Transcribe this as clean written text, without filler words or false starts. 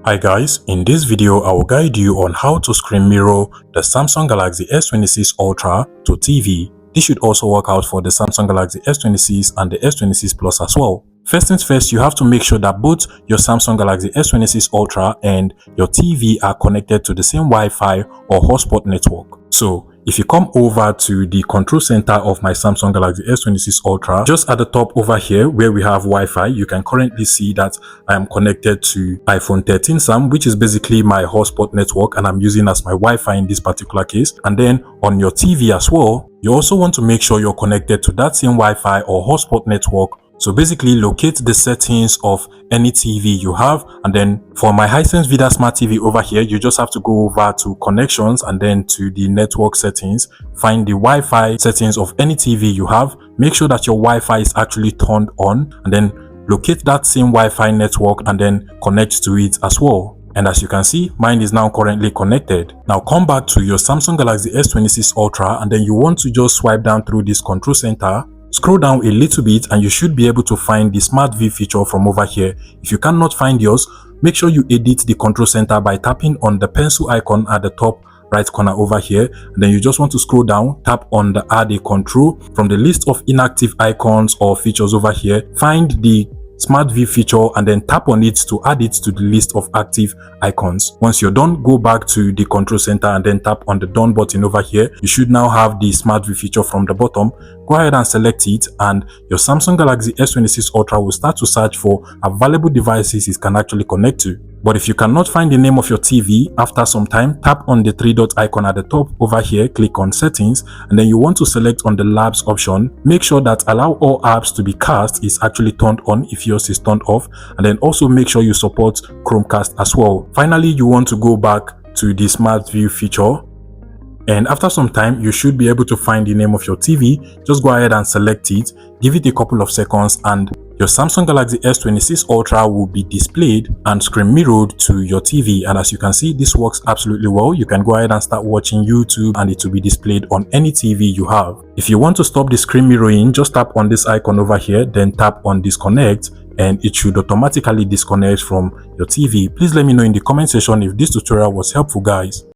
Hi guys, in this video I will guide you on how to screen mirror the Samsung Galaxy S26 Ultra to TV. This should also work out for the Samsung Galaxy S26 and the S26 Plus as well. First things first, you have to make sure that both your Samsung Galaxy S26 Ultra and your TV are connected to the same Wi-Fi or hotspot network. So if you come over to the control center of my Samsung Galaxy S26 Ultra, just at the top over here where we have Wi-Fi, you can currently see that I am connected to iPhone 13 Sam, which is basically my hotspot network and I'm using as my Wi-Fi in this particular case. And then on your TV as well, you also want to make sure you're connected to that same Wi-Fi or hotspot network. So basically locate the settings of any TV you have, and then for my Hisense Vidaa Smart TV over here, you just have to go over to connections and then to the network settings, find the Wi-Fi settings of any TV you have, make sure that your Wi-Fi is actually turned on, and then locate that same Wi-Fi network and then connect to it as well. And as you can see, mine is now currently connected. Now come back to your Samsung Galaxy S26 Ultra and then you want to just swipe down through this control center. Scroll down a little bit and you should be able to find the Smart View feature from over here. If you cannot find yours, make sure you edit the control center by tapping on the pencil icon at the top right corner over here, and then you just want to scroll down, tap on the add a control. From the list of inactive icons or features over here, find the Smart View feature and then tap on it to add it to the list of active icons. Once you're done, go back to the control center and then tap on the done button over here. You should now have the Smart View feature from the bottom. Go ahead and select it and your Samsung Galaxy S26 Ultra will start to search for available devices it can actually connect to. But if you cannot find the name of your TV, after some time, tap on the three dot icon at the top over here, click on settings, and then you want to select on the labs option. Make sure that allow all apps to be cast is actually turned on if yours is turned off, and then also make sure you support Chromecast as well. Finally, you want to go back to the Smart View feature. And after some time, you should be able to find the name of your TV. Just go ahead and select it, give it a couple of seconds, and your Samsung Galaxy S26 Ultra will be displayed and screen mirrored to your TV. And as you can see, this works absolutely well. You can go ahead and start watching YouTube and it will be displayed on any TV you have. If you want to stop the screen mirroring, just tap on this icon over here, then tap on disconnect, and it should automatically disconnect from your TV. Please let me know in the comment section if this tutorial was helpful, guys.